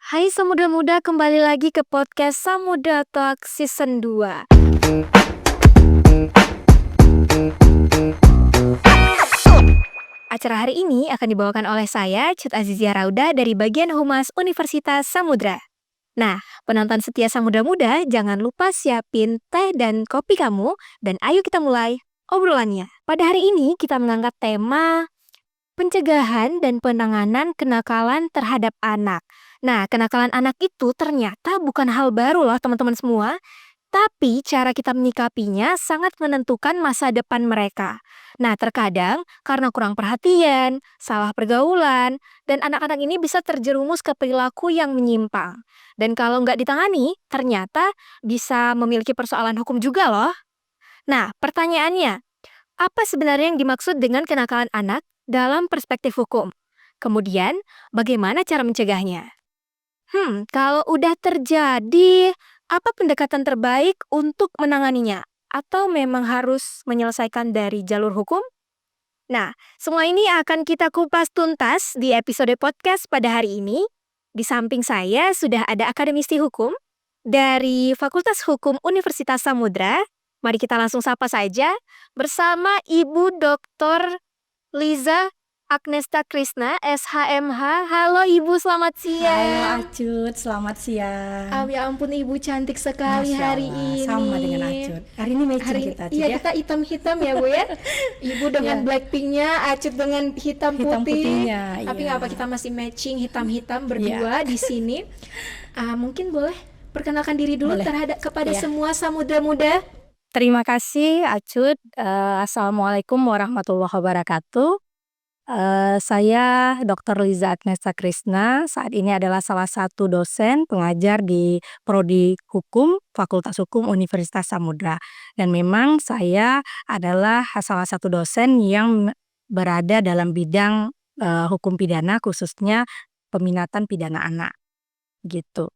Hai Samudra Muda, kembali lagi ke podcast Samudra Talk Season 2. Acara hari ini akan dibawakan oleh saya, Cut Azizia Rauda dari bagian Humas Universitas Samudra. Nah, penonton setia Samudra Muda, jangan lupa siapin teh dan kopi kamu, dan ayo kita mulai obrolannya. Pada hari ini kita mengangkat tema pencegahan dan penanganan kenakalan terhadap anak. Nah, kenakalan anak itu ternyata bukan hal baru loh teman-teman semua, tapi cara kita menyikapinya sangat menentukan masa depan mereka. Nah, terkadang karena kurang perhatian, salah pergaulan, dan anak-anak ini bisa terjerumus ke perilaku yang menyimpang. Dan kalau nggak ditangani, ternyata bisa memiliki persoalan hukum juga loh. Nah, pertanyaannya, apa sebenarnya yang dimaksud dengan kenakalan anak dalam perspektif hukum? Kemudian, bagaimana cara mencegahnya? Kalau udah terjadi, apa pendekatan terbaik untuk menanganinya? Atau memang harus menyelesaikan dari jalur hukum? Nah, semua ini akan kita kupas tuntas di episode podcast pada hari ini. Di samping saya sudah ada akademisi hukum dari Fakultas Hukum Universitas Samudra. Mari kita langsung sapa saja bersama Ibu Dr. Liza Agnesta Krisna, SHMH. Halo Ibu, selamat Halo siang. Acut, selamat siang. Ya ampun Ibu, cantik sekali Masya hari Allah, ini. sama dengan Acut. Hari ini matching kita Acut Iya, ya. kita hitam-hitam ya Bu ya. Ibu dengan Iya. Blackpinknya, Acut dengan hitam putih. Hitam putihnya, Tapi iya. nggak apa, kita masih matching hitam-hitam berdua di sini. Mungkin boleh perkenalkan diri dulu Boleh. kepada Iya. semua Samudra Muda. Terima kasih Acut. Assalamualaikum warahmatullahi wabarakatuh. Saya Dr. Liza Agnesta Krisna, saat ini adalah salah satu dosen pengajar di Prodi Hukum Fakultas Hukum Universitas Samudra. Dan memang saya adalah salah satu dosen yang berada dalam bidang hukum pidana, khususnya peminatan pidana anak. Gitu.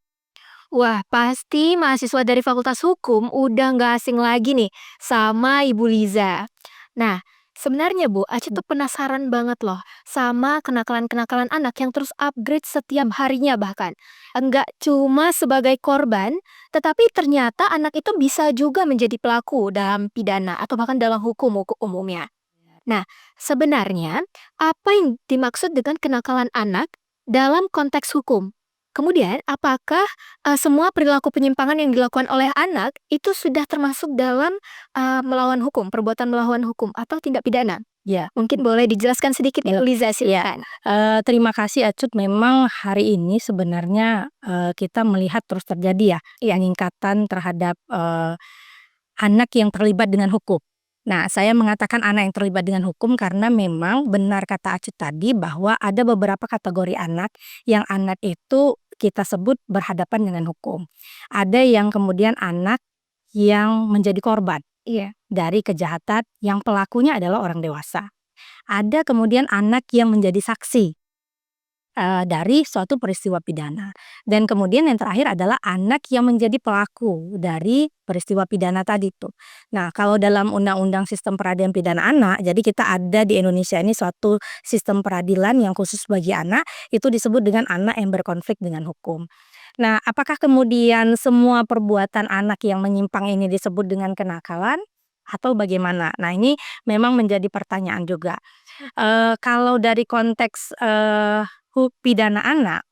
Wah, pasti mahasiswa dari Fakultas Hukum udah nggak asing lagi nih sama Ibu Liza. Nah, sebenarnya Bu, Aci tuh penasaran banget loh sama kenakalan-kenakalan anak yang terus upgrade setiap harinya bahkan. Enggak cuma sebagai korban, tetapi ternyata anak itu bisa juga menjadi pelaku dalam pidana atau bahkan dalam hukum umumnya. Nah, sebenarnya apa yang dimaksud dengan kenakalan anak dalam konteks hukum? Kemudian, apakah semua perilaku penyimpangan yang dilakukan oleh anak itu sudah termasuk dalam melawan hukum, perbuatan melawan hukum atau tindak pidana? Ya. Mungkin boleh dijelaskan sedikit, Ya. Liza, silakan. Terima kasih Acut. Memang hari ini sebenarnya kita melihat terus terjadi ya peningkatan terhadap anak yang terlibat dengan hukum. Nah, saya mengatakan anak yang terlibat dengan hukum karena memang benar kata Acut tadi bahwa ada beberapa kategori anak yang anak itu kita sebut berhadapan dengan hukum. Ada yang kemudian anak yang menjadi korban Iya. dari kejahatan yang pelakunya adalah orang dewasa. Ada kemudian anak yang menjadi saksi dari suatu peristiwa pidana. Dan kemudian yang terakhir adalah anak yang menjadi pelaku dari peristiwa pidana tadi tuh. Nah, kalau dalam Undang-Undang Sistem Peradilan Pidana Anak, jadi kita ada di Indonesia ini suatu sistem peradilan yang khusus bagi anak, itu disebut dengan anak yang berkonflik dengan hukum. Nah, apakah kemudian semua perbuatan anak yang menyimpang ini disebut dengan kenakalan atau bagaimana? Nah, ini memang menjadi pertanyaan juga. Kalau dari konteks pidana anak,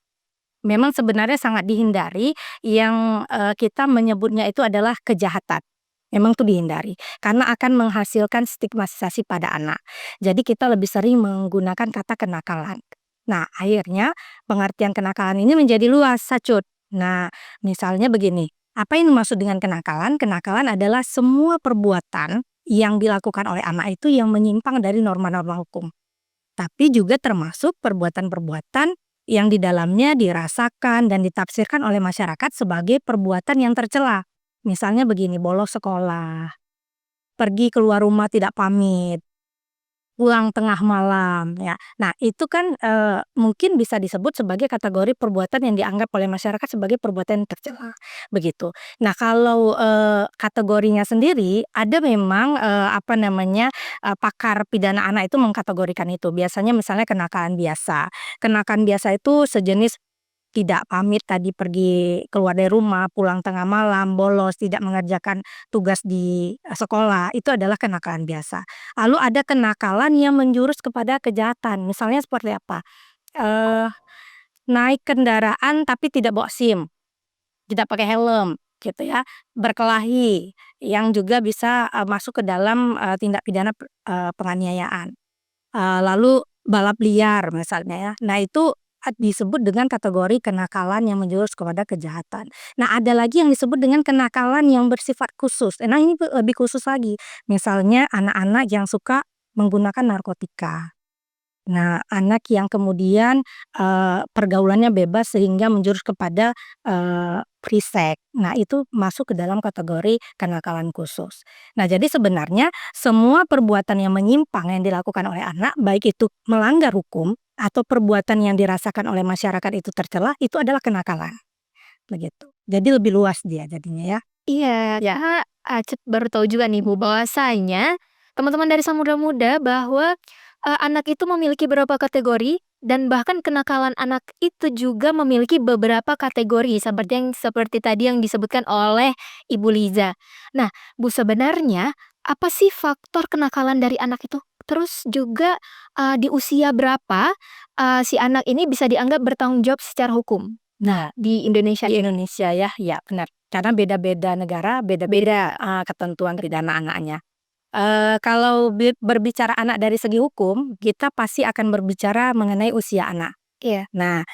memang sebenarnya sangat dihindari yang kita menyebutnya itu adalah kejahatan. Memang itu dihindari karena akan menghasilkan stigmatisasi pada anak. Jadi kita lebih sering menggunakan kata kenakalan. Nah, akhirnya pengertian kenakalan ini menjadi luas, Sacut. Nah, misalnya begini, apa yang dimaksud dengan kenakalan? Kenakalan adalah semua perbuatan yang dilakukan oleh anak itu yang menyimpang dari norma-norma hukum. Tapi juga termasuk perbuatan-perbuatan yang di dalamnya dirasakan dan ditafsirkan oleh masyarakat sebagai perbuatan yang tercela. Misalnya begini, bolos sekolah, pergi keluar rumah tidak pamit, pulang tengah malam ya. Nah, itu kan mungkin bisa disebut sebagai kategori perbuatan yang dianggap oleh masyarakat sebagai perbuatan yang tercela, begitu. Nah, kalau kategorinya sendiri ada memang pakar pidana anak itu mengkategorikan itu. Biasanya misalnya kenakalan biasa. Kenakalan biasa itu sejenis tidak pamit tadi pergi keluar dari rumah, pulang tengah malam, bolos, tidak mengerjakan tugas di sekolah, itu adalah kenakalan biasa. Lalu ada kenakalan yang menjurus kepada kejahatan, misalnya seperti apa? Eee, Naik kendaraan tapi tidak bawa SIM, tidak pakai helm, gitu ya, berkelahi, yang juga bisa, masuk ke dalam, tindak pidana penganiayaan. Lalu balap liar misalnya ya. Nah itu disebut dengan kategori kenakalan yang menjurus kepada kejahatan. Nah ada lagi yang disebut dengan kenakalan yang bersifat khusus. Nah ini lebih khusus lagi. Misalnya anak-anak yang suka menggunakan narkotika. Nah anak yang kemudian, pergaulannya bebas sehingga menjurus kepada, free seks. Nah itu masuk ke dalam kategori kenakalan khusus. Nah jadi sebenarnya semua perbuatan yang menyimpang yang dilakukan oleh anak, baik itu melanggar hukum atau perbuatan yang dirasakan oleh masyarakat itu tercela, itu adalah kenakalan, begitu. Jadi lebih luas dia jadinya ya. Iya, Ya. karena Acet baru tahu juga nih Bu, bahwasanya teman-teman dari Samudra Muda bahwa, anak itu memiliki beberapa kategori dan bahkan kenakalan anak itu juga memiliki beberapa kategori seperti tadi yang disebutkan oleh Ibu Liza. Nah, Bu, sebenarnya apa sih faktor kenakalan dari anak itu? Terus juga, di usia berapa, si anak ini bisa dianggap bertanggung jawab secara hukum Nah di Indonesia di ini? Indonesia ya benar. Karena beda-beda negara, beda-beda, ketentuan pidana anaknya. Kalau berbicara anak dari segi hukum, kita pasti akan berbicara mengenai usia anak. Iya. Nah,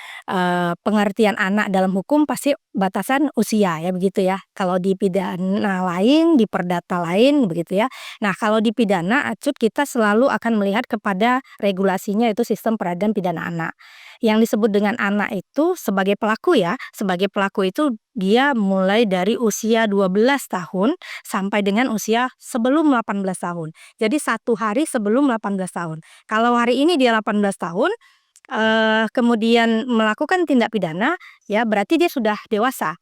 pengertian anak dalam hukum pasti batasan usia ya begitu ya. Kalau di pidana lain, di perdata lain begitu ya. Nah, kalau di pidana acut kita selalu akan melihat kepada regulasinya itu sistem peradilan pidana anak. Yang disebut dengan anak itu sebagai pelaku ya, sebagai pelaku itu dia mulai dari usia 12 tahun sampai dengan usia sebelum 18 tahun. Jadi 1 hari sebelum 18 tahun. Kalau hari ini dia 18 tahun, kemudian melakukan tindak pidana, ya berarti dia sudah dewasa.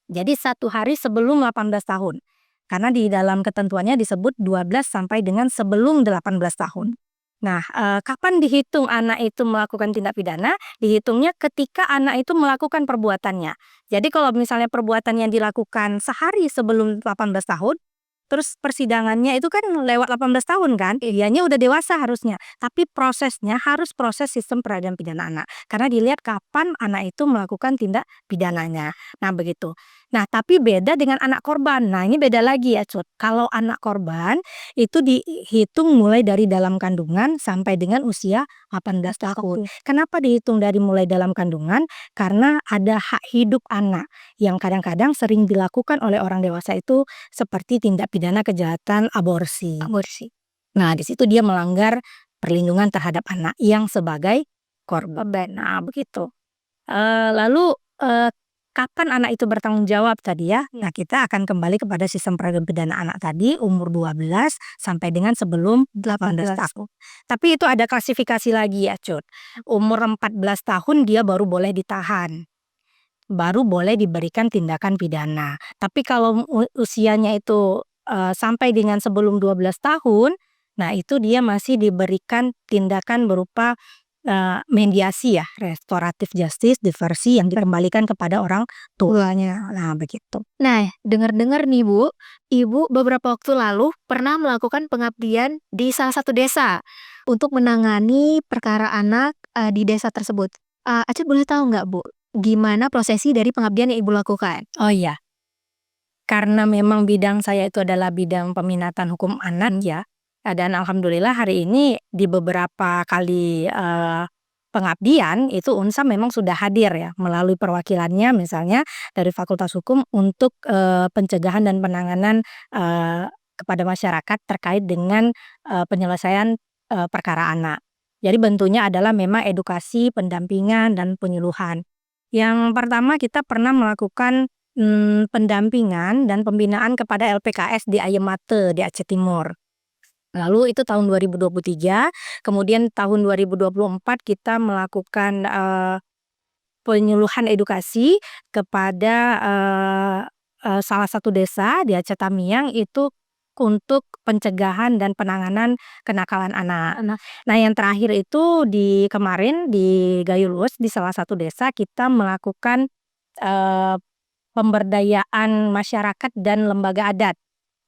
Jadi 1 hari sebelum 18 tahun. Karena di dalam ketentuannya disebut 12 sampai dengan sebelum 18 tahun. Nah, kapan dihitung anak itu melakukan tindak pidana? Dihitungnya ketika anak itu melakukan perbuatannya. Jadi kalau misalnya perbuatan yang dilakukan sehari sebelum 18 tahun, terus persidangannya itu kan lewat 18 tahun kan, dianya udah dewasa harusnya. Tapi prosesnya harus proses sistem peradilan pidana anak. Karena dilihat kapan anak itu melakukan tindak pidananya. Nah begitu. Nah tapi beda dengan anak korban. Nah ini beda lagi ya Cut. Kalau anak korban itu dihitung mulai dari dalam kandungan sampai dengan usia 18 tahun. Kenapa dihitung dari mulai dalam kandungan? Karena ada hak hidup anak yang kadang-kadang sering dilakukan oleh orang dewasa itu seperti tindak pidana kejahatan aborsi. Aborsi. Nah, di situ dia melanggar perlindungan terhadap anak yang sebagai korban. Korban. Nah, begitu. Lalu, kapan anak itu bertanggung jawab tadi ya? Nah, kita akan kembali kepada sistem peradilan pidana anak tadi umur 12 sampai dengan sebelum 18 tahun. Tapi itu ada klasifikasi lagi ya, Cut. Umur 14 tahun dia baru boleh ditahan. Baru boleh diberikan tindakan pidana. Tapi kalau usianya itu, sampai dengan sebelum 12 tahun, nah itu dia masih diberikan tindakan berupa, mediasi ya, restoratif justice, diversi yang dikembalikan kepada orang tuanya. Nah begitu. Nah, dengar-dengar nih Bu, Ibu beberapa waktu lalu pernah melakukan pengabdian di salah satu desa untuk menangani perkara anak, di desa tersebut. Acet boleh tahu nggak Bu, gimana prosesi dari pengabdian yang Ibu lakukan? Oh iya, karena memang bidang saya itu adalah bidang peminatan hukum anak ya, dan alhamdulillah hari ini di beberapa kali, pengabdian itu UNSAM memang sudah hadir ya melalui perwakilannya misalnya dari Fakultas Hukum untuk, pencegahan dan penanganan, kepada masyarakat terkait dengan, penyelesaian, perkara anak. Jadi bentuknya adalah memang edukasi, pendampingan, dan penyuluhan. Yang pertama kita pernah melakukan, pendampingan dan pembinaan kepada LPKS di Ayemate di Aceh Timur. Lalu itu tahun 2023, kemudian tahun 2024 kita melakukan, penyuluhan edukasi kepada, salah satu desa di Aceh Tamiang itu untuk pencegahan dan penanganan kenakalan anak. Nah, yang terakhir itu di kemarin di Gayulus, di salah satu desa kita melakukan, eee, pemberdayaan masyarakat dan lembaga adat,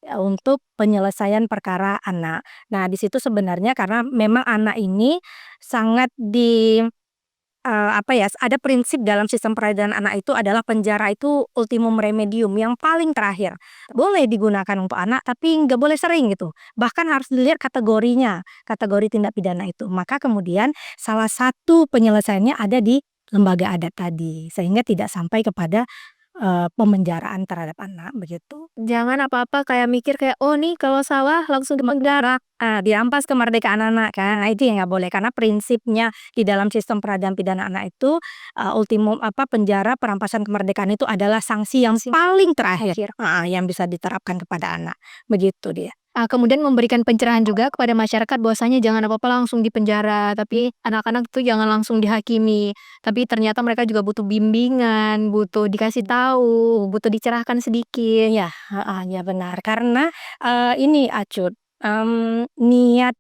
untuk penyelesaian perkara anak. Nah, di situ sebenarnya karena memang anak ini sangat apa ya, ada prinsip dalam sistem peradilan anak itu adalah penjara itu ultimum remedium, yang paling terakhir. Boleh digunakan untuk anak, tapi nggak boleh sering gitu. Bahkan harus dilihat kategorinya, kategori tindak pidana itu. Maka kemudian salah satu penyelesaiannya ada di lembaga adat tadi, sehingga tidak sampai kepada, pemenjaraan terhadap anak, begitu. Jangan apa-apa kayak mikir kayak, "Oh nih kalau salah langsung dipenjara." Dirampas kemerdekaan anak kan, nah itu yang nggak boleh karena prinsipnya di dalam sistem peradilan pidana anak itu, ultimum penjara, perampasan kemerdekaan itu adalah sanksi yang paling terakhir, yang bisa diterapkan kepada anak, begitu dia. Kemudian memberikan pencerahan juga kepada masyarakat bahwasanya jangan apa-apa langsung dipenjara, tapi anak-anak itu jangan langsung dihakimi. Tapi ternyata mereka juga butuh bimbingan, butuh dikasih tahu, butuh dicerahkan sedikit. Iya, ya benar karena, ini Acut, niat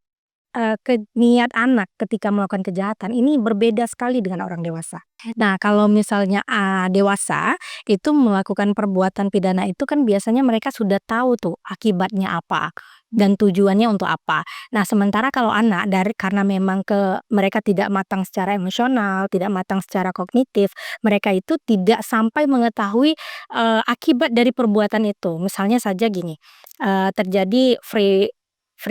niat anak ketika melakukan kejahatan ini berbeda sekali dengan orang dewasa. Nah, kalau misalnya, dewasa itu melakukan perbuatan pidana itu kan biasanya mereka sudah tahu tuh akibatnya apa dan tujuannya untuk apa. Nah, sementara kalau anak karena memang mereka tidak matang secara emosional, tidak matang secara kognitif, mereka itu tidak sampai mengetahui, akibat dari perbuatan itu. Misalnya saja gini, terjadi free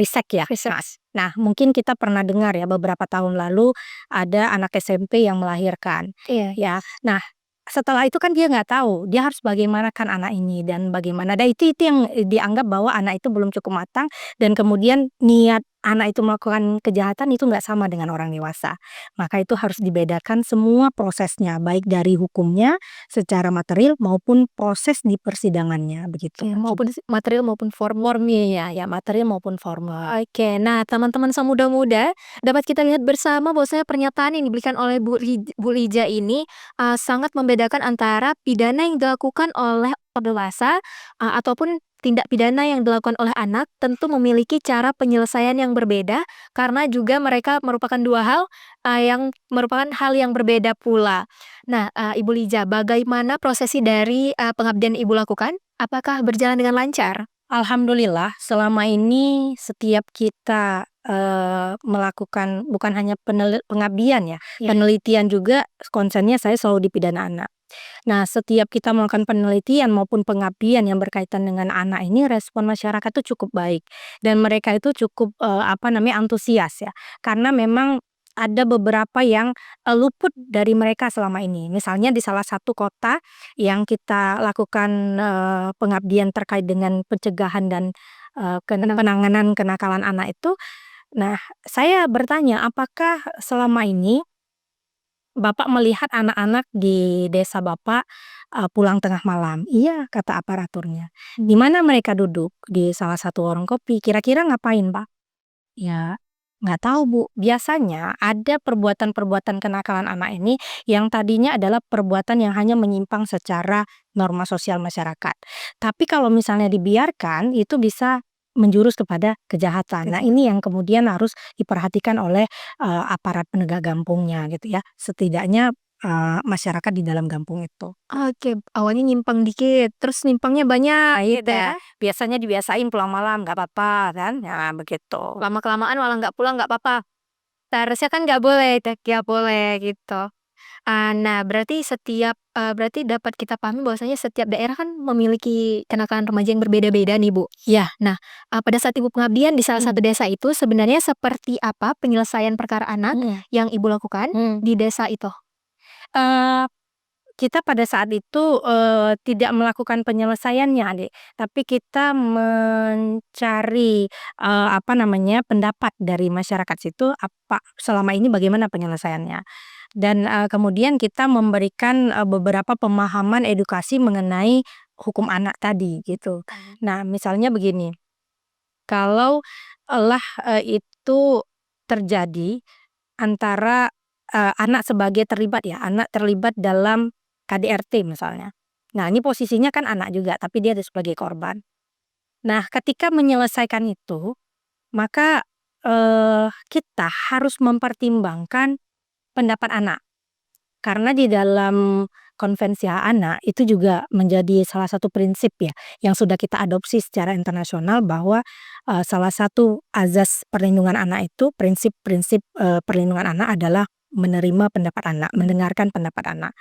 sex ya, Mas. Nah, mungkin kita pernah dengar ya beberapa tahun lalu ada anak SMP yang melahirkan, Iya. ya. Nah, setelah itu kan dia nggak tahu, dia harus bagaimanakan anak ini dan bagaimana itu yang dianggap bahwa anak itu belum cukup matang dan kemudian niat anak itu melakukan kejahatan itu nggak sama dengan orang dewasa. Maka itu harus dibedakan semua prosesnya, baik dari hukumnya secara material maupun proses di persidangannya, begitu. Iya, maupun material maupun Formilnya, ya material maupun formal. Oke, nah teman-teman Samuda-muda, dapat kita lihat bersama bahwasanya pernyataan yang diberikan oleh Bu Lija ini, sangat membedakan antara pidana yang dilakukan oleh orang dewasa, ataupun tindak pidana yang dilakukan oleh anak tentu memiliki cara penyelesaian yang berbeda, karena juga mereka merupakan 2 hal, yang merupakan hal yang berbeda pula. Nah, Ibu Lija, bagaimana prosesi dari, pengabdian Ibu lakukan? Apakah berjalan dengan lancar? Alhamdulillah selama ini setiap kita, melakukan bukan hanya pengabdian ya, Iya. penelitian juga konsennya saya selalu di pidana anak. Nah, setiap kita melakukan penelitian maupun pengabdian yang berkaitan dengan anak ini respon masyarakat tuh cukup baik dan mereka itu cukup, antusias ya. Karena memang ada beberapa yang, luput dari mereka selama ini. Misalnya di salah satu kota yang kita lakukan, pengabdian terkait dengan pencegahan dan, penanganan kenakalan anak itu. Nah, saya bertanya, "Apakah selama ini Bapak melihat anak-anak di desa Bapak, pulang tengah malam?" "Iya," kata aparaturnya. "Di mana mereka duduk?" "Di salah satu warung kopi." "Kira-kira ngapain, Pak?" "Ya, nggak tahu, Bu." Biasanya ada perbuatan-perbuatan kenakalan anak ini yang tadinya adalah perbuatan yang hanya menyimpang secara norma sosial masyarakat. Tapi kalau misalnya dibiarkan, itu bisa menjurus kepada kejahatan. Nah, ini yang kemudian harus diperhatikan oleh, aparat penegak kampungnya gitu ya, setidaknya, masyarakat di dalam kampung itu. Oke, awalnya nyimpang dikit, terus nyimpangnya banyak gitu ya? Biasanya dibiasain pulang malam, nggak apa-apa kan, nah begitu. Lama-kelamaan malah nggak pulang nggak apa-apa, seharusnya kan nggak boleh gitu. Nah berarti dapat kita pahami bahwasanya setiap daerah kan memiliki kenakalan remaja yang berbeda-beda nih, Bu. Ya. Nah, pada saat Ibu pengabdian di salah satu desa itu sebenarnya seperti apa penyelesaian perkara anak yang Ibu lakukan di desa itu? Eee, kita pada saat itu, tidak melakukan penyelesaiannya, Adik, tapi kita mencari, pendapat dari masyarakat situ, selama ini bagaimana penyelesaiannya. Dan, kemudian kita memberikan, beberapa pemahaman edukasi mengenai hukum anak tadi, gitu. Nah, misalnya begini, kalau itu terjadi antara, anak anak terlibat dalam KDRT misalnya. Nah, ini posisinya kan anak juga, tapi dia sebagai korban. Nah, ketika menyelesaikan itu, maka, kita harus mempertimbangkan pendapat anak. Karena di dalam konvensi hak anak itu juga menjadi salah satu prinsip ya, yang sudah kita adopsi secara internasional bahwa, salah satu azas perlindungan anak itu prinsip-prinsip, perlindungan anak adalah menerima pendapat anak, mendengarkan pendapat anak.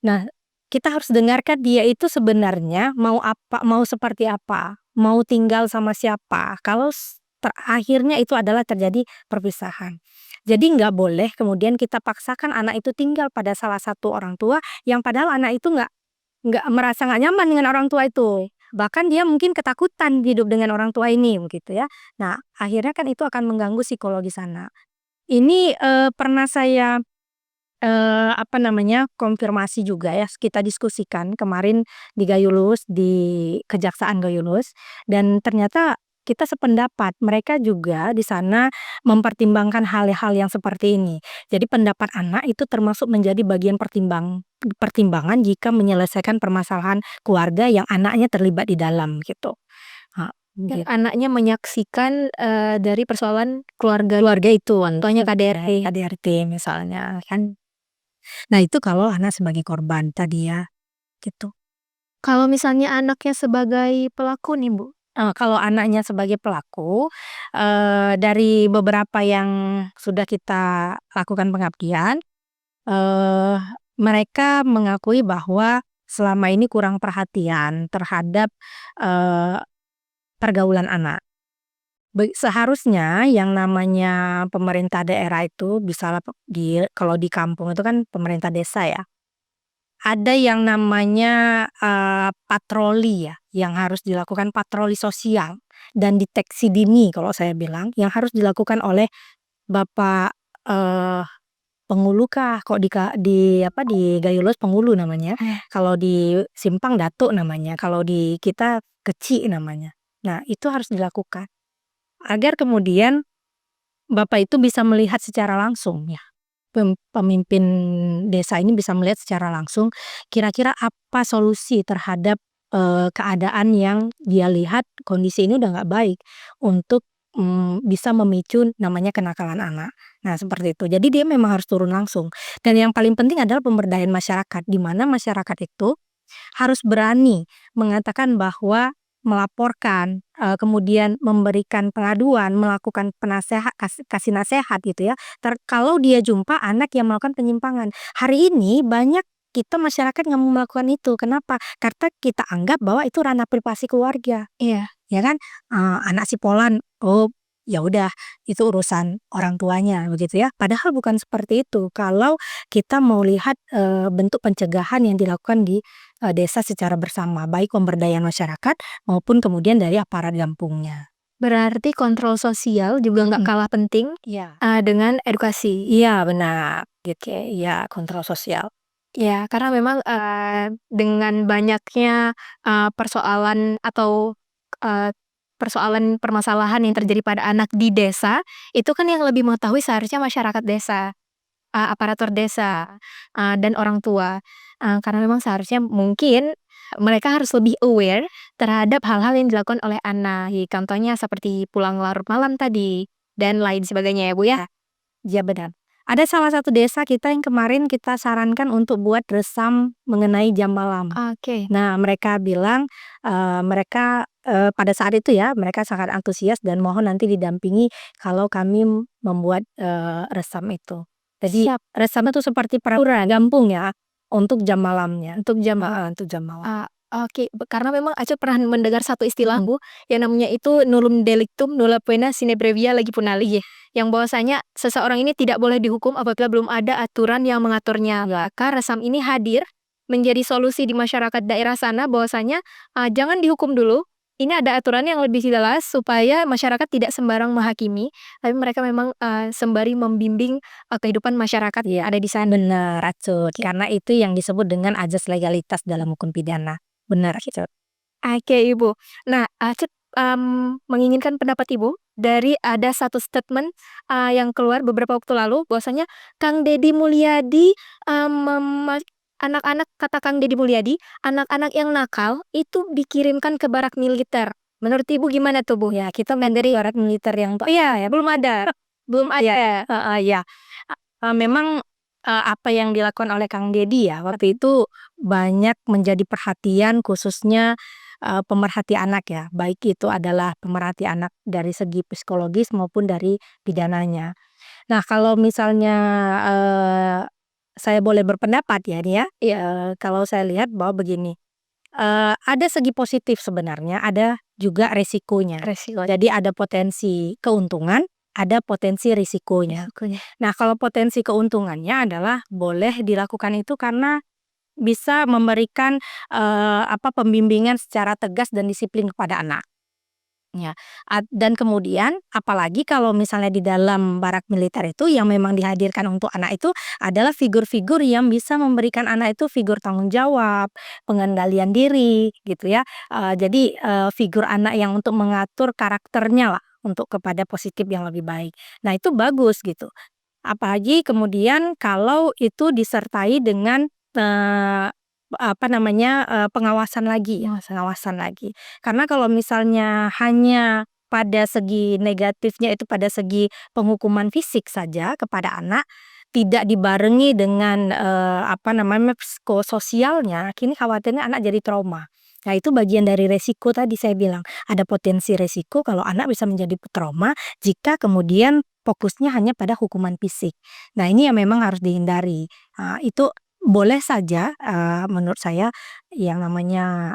Nah, kita harus dengarkan dia itu sebenarnya mau apa, mau seperti apa, mau tinggal sama siapa, kalau akhirnya itu adalah terjadi perpisahan. Jadi nggak boleh kemudian kita paksakan anak itu tinggal pada salah satu orang tua, yang padahal anak itu nggak merasa nggak nyaman dengan orang tua itu. Bahkan dia mungkin ketakutan hidup dengan orang tua ini, begitu ya. Nah, akhirnya kan itu akan mengganggu psikologis anak. Ini, pernah saya apa namanya, konfirmasi juga ya, kita diskusikan kemarin di Gayulus, di Kejaksaan Gayulus, dan ternyata kita sependapat. Mereka juga di sana mempertimbangkan hal-hal yang seperti ini. Jadi pendapat anak itu termasuk menjadi bagian pertimbangan jika menyelesaikan permasalahan keluarga yang anaknya terlibat di dalam gitu. Yang anaknya menyaksikan, dari persoalan keluarga itu, contohnya KDRT. KDRT misalnya kan. Nah, itu kalau anak sebagai korban tadi ya, gitu. Kalau misalnya anaknya sebagai pelaku nih, Bu? Kalau anaknya sebagai pelaku, dari beberapa yang sudah kita lakukan pengabdian, eee, mereka mengakui bahwa selama ini kurang perhatian terhadap, eee, pergaulan anak. Seharusnya yang namanya pemerintah daerah itu misalnya kalau di kampung itu kan pemerintah desa ya. Ada yang namanya, patroli ya, yang harus dilakukan patroli sosial dan deteksi dini kalau saya bilang, yang harus dilakukan oleh Bapak, eee, Pengulu kah, kok di apa, di Gayulos Pengulu namanya, kalau di Simpang Datuk namanya, kalau di kita Keci namanya. Nah, itu harus dilakukan, agar kemudian Bapak itu bisa melihat secara langsung ya. Pemimpin desa ini bisa melihat secara langsung, kira-kira apa solusi terhadap, keadaan yang dia lihat kondisi ini udah nggak baik untuk, bisa memicu namanya kenakalan anak. Nah, seperti itu. Jadi dia memang harus turun langsung, dan yang paling penting adalah pemberdayaan masyarakat, di mana masyarakat itu harus berani mengatakan bahwa melaporkan, kemudian memberikan pengaduan, melakukan kasih nasehat gitu ya, kalau dia jumpa anak yang melakukan penyimpangan. Hari ini banyak kita masyarakat nggak mau melakukan itu, kenapa? Karena kita anggap bahwa itu ranah privasi keluarga, Iya. ya kan? Anak si Polan, oh ya udah itu urusan orang tuanya begitu ya, padahal bukan seperti itu. Kalau kita mau lihat, bentuk pencegahan yang dilakukan di, desa secara bersama, baik pemberdayaan masyarakat maupun kemudian dari aparat kampungnya. Berarti kontrol sosial juga nggak kalah penting, Iya. dengan edukasi. Iya benar, gitu, iya kontrol sosial. Ya, karena memang, dengan banyaknya, persoalan atau, eee, persoalan permasalahan yang terjadi pada anak di desa, itu kan yang lebih mengetahui seharusnya masyarakat desa, aparatur desa, dan orang tua. Karena memang seharusnya mungkin mereka harus lebih aware terhadap hal-hal yang dilakukan oleh anak, contohnya seperti pulang larut malam tadi, dan lain sebagainya ya, Bu, ya? Iya benar. Ada salah satu desa kita yang kemarin kita sarankan untuk buat resam mengenai jam malam. Oke. Nah, mereka bilang, mereka, pada saat itu ya, mereka sangat antusias dan mohon nanti didampingi kalau kami membuat, resam itu. Jadi, Siap. resam itu seperti peraturan gampung ya, untuk jam malamnya. Untuk jam Untuk jam malam. Oke, karena memang Aco pernah mendengar satu istilah, Bu, yang namanya itu nullum delictum nulla poena sine previa legi punali, yang bahwasanya seseorang ini tidak boleh dihukum apabila belum ada aturan yang mengaturnya. Maka resam ini hadir menjadi solusi di masyarakat daerah sana bahwasanya, jangan dihukum dulu, ini ada aturan yang lebih jelas supaya masyarakat tidak sembarang menghakimi, tapi mereka memang, sembari membimbing, kehidupan masyarakat Iya, ada di sana. bener, Acut, karena itu yang disebut dengan azas legalitas dalam hukum pidana. Benar, Acut. Oke, Ibu. Nah, Cut, menginginkan pendapat Ibu dari ada satu statement, yang keluar beberapa waktu lalu bahwasanya Kang Deddy Mulyadi, anak-anak kata Kang Deddy Mulyadi, anak-anak yang nakal itu dikirimkan ke barak militer. Menurut Ibu gimana tuh, Bu? Ya, kita dari barak militer yang Oh iya, belum ada? Belum ya, ada? ya. Memang, apa yang dilakukan oleh Kang Deddy ya, waktu itu banyak menjadi perhatian khususnya, pemerhati anak ya, baik itu adalah pemerhati anak dari segi psikologis maupun dari pidananya. Nah, kalau misalnya, eee, saya boleh berpendapat ya nih ya, Iya, kalau saya lihat bahwa begini, ada segi positif sebenarnya, ada juga resikonya. resiko Jadi ada potensi keuntungan, ada potensi risikonya. risikonya. Nah, kalau potensi keuntungannya adalah boleh dilakukan itu karena bisa memberikan, pembimbingan secara tegas dan disiplin kepada anak. Ya, dan kemudian apalagi kalau misalnya di dalam barak militer itu yang memang dihadirkan untuk anak itu adalah figur-figur yang bisa memberikan anak itu figur tanggung jawab, pengendalian diri gitu ya. Jadi, figur anak yang untuk mengatur karakternya lah untuk kepada positif yang lebih baik. Nah, itu bagus gitu. Apalagi kemudian kalau itu disertai dengan, pengawasan lagi ya, pengawasan lagi. Karena kalau misalnya hanya pada segi negatifnya itu pada segi penghukuman fisik saja kepada anak, tidak dibarengi dengan, psikososialnya, kini khawatirnya anak jadi trauma. Nah, itu bagian dari resiko tadi saya bilang, ada potensi resiko kalau anak bisa menjadi trauma jika kemudian fokusnya hanya pada hukuman fisik. Nah, ini yang memang harus dihindari. Itu boleh saja, menurut saya yang namanya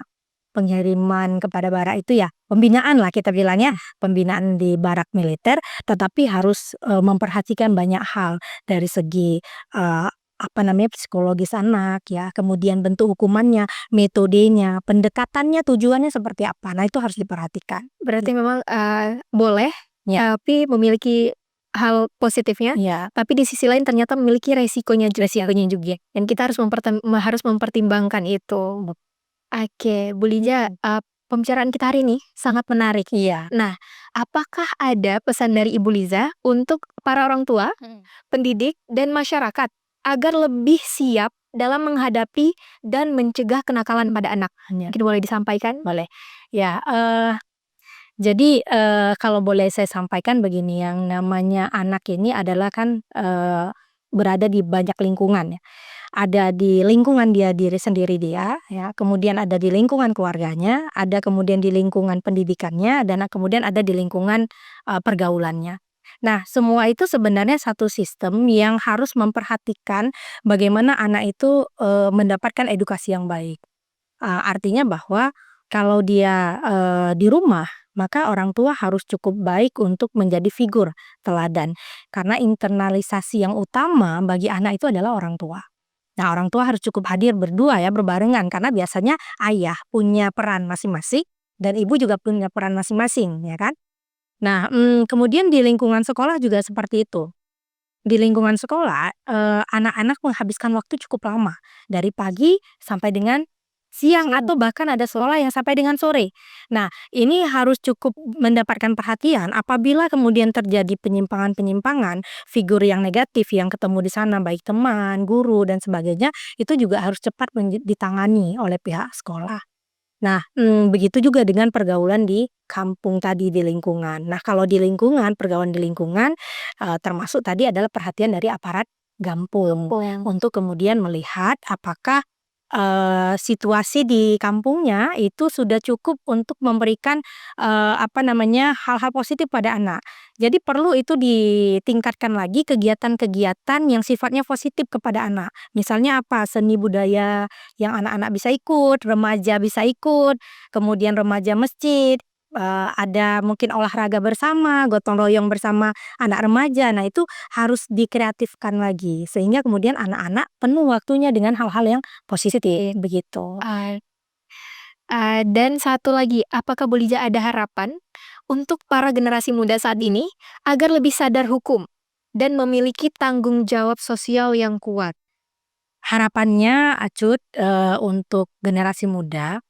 pengiriman kepada barak itu ya pembinaan lah kita bilangnya, pembinaan di barak militer, tetapi harus, memperhatikan banyak hal dari segi, psikologis anak ya, kemudian bentuk hukumannya, metodenya, pendekatannya, tujuannya seperti apa. Nah, itu harus diperhatikan. Berarti memang, boleh, Ya, tapi memiliki hal positifnya, ya, tapi di sisi lain ternyata memiliki resikonya juga, dan kita harus mempertimbangkan itu. Oke, Bu Lija, pembicaraan kita hari ini sangat menarik. iya. Nah, apakah ada pesan dari Ibu Liza untuk para orang tua, pendidik, dan masyarakat agar lebih siap dalam menghadapi dan mencegah kenakalan pada anak? Ya, Mungkin boleh disampaikan? boleh. Ya, jadi, kalau boleh saya sampaikan begini, yang namanya anak ini adalah kan, berada di banyak lingkungan ya. Ada di lingkungan dia diri sendiri dia ya, kemudian ada di lingkungan keluarganya, ada kemudian di lingkungan pendidikannya, dan kemudian ada di lingkungan, pergaulannya. Nah, semua itu sebenarnya satu sistem yang harus memperhatikan bagaimana anak itu, mendapatkan edukasi yang baik. Artinya bahwa kalau dia, di rumah, maka orang tua harus cukup baik untuk menjadi figur teladan. Karena internalisasi yang utama bagi anak itu adalah orang tua. Nah, orang tua harus cukup hadir berdua ya, berbarengan, karena biasanya ayah punya peran masing-masing dan ibu juga punya peran masing-masing, ya kan? Nah, kemudian di lingkungan sekolah juga seperti itu. Di lingkungan sekolah, anak-anak menghabiskan waktu cukup lama, dari pagi sampai dengan siang atau bahkan ada sekolah yang sampai dengan sore. Nah, ini harus cukup mendapatkan perhatian apabila kemudian terjadi penyimpangan-penyimpangan, figur yang negatif yang ketemu di sana, baik teman, guru, dan sebagainya, itu juga harus cepat ditangani oleh pihak sekolah. Nah, begitu juga dengan pergaulan di kampung tadi, di lingkungan. Nah, kalau di lingkungan, pergaulan di lingkungan, termasuk tadi adalah perhatian dari aparat Gampung, untuk kemudian melihat apakah, situasi di kampungnya itu sudah cukup untuk memberikan, hal-hal positif pada anak. Jadi perlu itu ditingkatkan lagi kegiatan-kegiatan yang sifatnya positif kepada anak. Misalnya apa, seni budaya yang anak-anak bisa ikut, remaja bisa ikut, kemudian remaja masjid, ada mungkin olahraga bersama, gotong royong bersama anak remaja. Nah, itu harus dikreatifkan lagi sehingga kemudian anak-anak penuh waktunya dengan hal-hal yang positif, begitu. Dan satu lagi, apakah Bu Lija ada harapan untuk para generasi muda saat ini agar lebih sadar hukum dan memiliki tanggung jawab sosial yang kuat? Harapannya Acut, untuk generasi muda,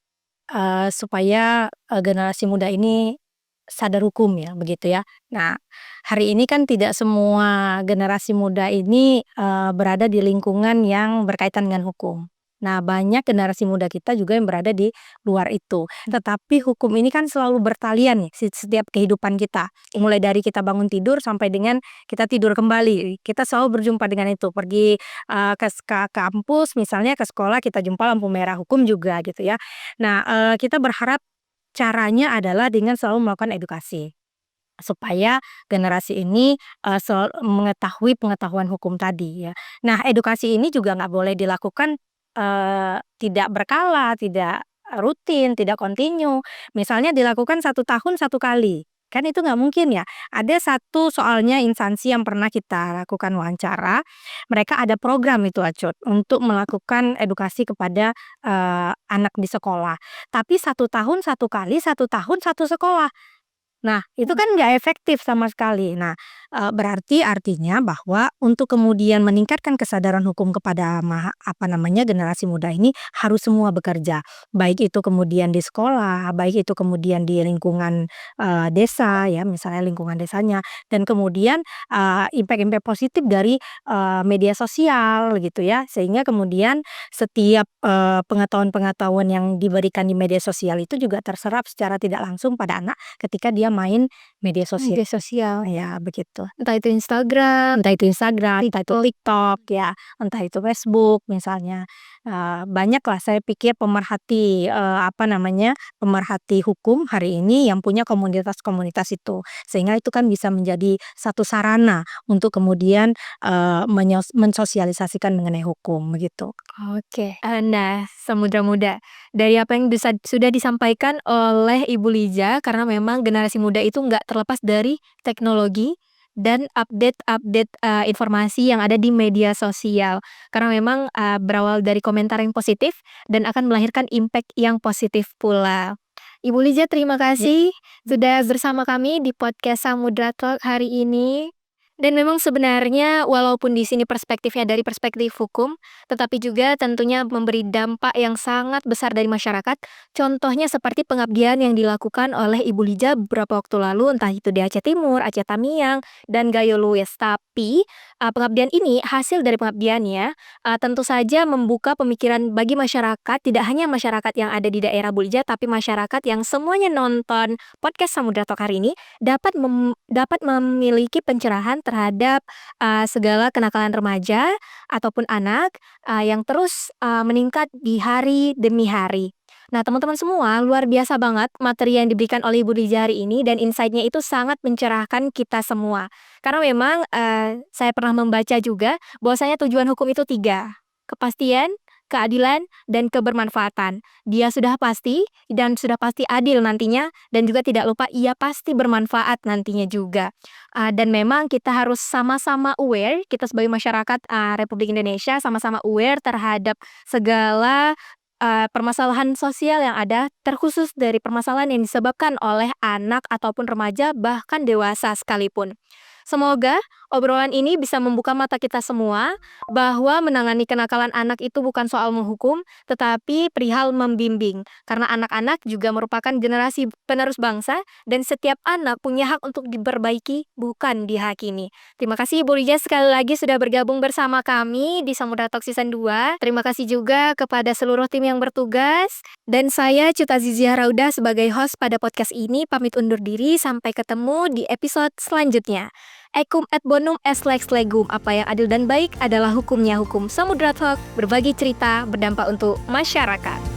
supaya, generasi muda ini sadar hukum ya, begitu ya. Nah, hari ini kan tidak semua generasi muda ini, berada di lingkungan yang berkaitan dengan hukum. Nah, banyak generasi muda kita juga yang berada di luar itu. Tetapi hukum ini kan selalu bertalian nih setiap kehidupan kita. Mulai dari kita bangun tidur sampai dengan kita tidur kembali. Kita selalu berjumpa dengan itu. Pergi ke kampus misalnya, ke sekolah kita jumpa lampu merah hukum juga gitu ya. Nah, kita berharap caranya adalah dengan selalu melakukan edukasi. Supaya generasi ini, mengetahui pengetahuan hukum tadi ya. Nah, edukasi ini juga nggak boleh dilakukan, tidak berkala, tidak rutin, tidak kontinu. Misalnya dilakukan 1 tahun 1 kali, kan itu nggak mungkin ya. Ada satu soalnya instansi yang pernah kita lakukan wawancara, mereka ada program itu Acut, untuk melakukan edukasi kepada, anak di sekolah. Tapi 1 tahun 1 kali, 1 tahun 1 sekolah. Nah, itu kan nggak efektif sama sekali. Nah, berarti artinya bahwa untuk kemudian meningkatkan kesadaran hukum kepada generasi muda ini harus semua bekerja. Baik itu kemudian di sekolah, baik itu kemudian di lingkungan, desa ya, misalnya lingkungan desanya, dan kemudian, impact-impact positif dari, media sosial gitu ya. Sehingga kemudian setiap, pengetahuan-pengetahuan yang diberikan di media sosial itu juga terserap secara tidak langsung pada anak ketika dia main media sosial. Media sosial. Ya, begitu. Entah itu Instagram, Entah itu Instagram, entah itu TikTok ya, entah itu Facebook misalnya. Banyaklah saya pikir pemerhati hukum hari ini yang punya komunitas-komunitas itu. Sehingga itu kan bisa menjadi satu sarana untuk kemudian, mensosialisasikan mengenai hukum, begitu. Oke. Nah, Samudra Muda, dari apa yang sudah disampaikan oleh Ibu Liza, karena memang generasi muda itu nggak terlepas dari teknologi dan update-update, informasi yang ada di media sosial. Karena memang, berawal dari komentar yang positif dan akan melahirkan impact yang positif pula. Ibu Liza, terima kasih sudah bersama kami di podcast Samudra Talk hari ini. Dan memang sebenarnya walaupun di sini perspektifnya dari perspektif hukum, tetapi juga tentunya memberi dampak yang sangat besar dari masyarakat. Contohnya seperti pengabdian yang dilakukan oleh Ibu Liza beberapa waktu lalu, entah itu di Aceh Timur, Aceh Tamiang, dan Gayo Luwes. Tapi pengabdian ini, hasil dari pengabdiannya, tentu saja membuka pemikiran bagi masyarakat, tidak hanya masyarakat yang ada di daerah Bu Liza, tapi masyarakat yang semuanya nonton podcast Samudra Talk hari ini dapat memiliki pencerahan terhadap, segala kenakalan remaja ataupun anak, yang terus, meningkat di hari demi hari. Nah, teman-teman semua, luar biasa banget materi yang diberikan oleh Ibu Liza hari ini dan insight-nya itu sangat mencerahkan kita semua. Karena memang, saya pernah membaca juga bahwasanya tujuan hukum itu 3, kepastian, keadilan, dan kebermanfaatan. Dia sudah pasti dan sudah pasti adil nantinya, dan juga tidak lupa ia pasti bermanfaat nantinya juga. Dan memang kita harus sama-sama aware, kita sebagai masyarakat, Republik Indonesia sama-sama aware terhadap segala, permasalahan sosial yang ada, terkhusus dari permasalahan yang disebabkan oleh anak ataupun remaja, bahkan dewasa sekalipun. Semoga obrolan ini bisa membuka mata kita semua bahwa menangani kenakalan anak itu bukan soal menghukum, tetapi perihal membimbing. Karena anak-anak juga merupakan generasi penerus bangsa dan setiap anak punya hak untuk diperbaiki, bukan dihakimi. Terima kasih Ibu Liza sekali lagi sudah bergabung bersama kami di Samudra Talk Season 2. Terima kasih juga kepada seluruh tim yang bertugas. Dan saya Cut Azizia Rauda sebagai host pada podcast ini pamit undur diri, sampai ketemu di episode selanjutnya. Ekum et bonum est lex legum. Apa yang adil dan baik adalah hukumnya hukum. Samudra Talk, berbagi cerita berdampak untuk masyarakat.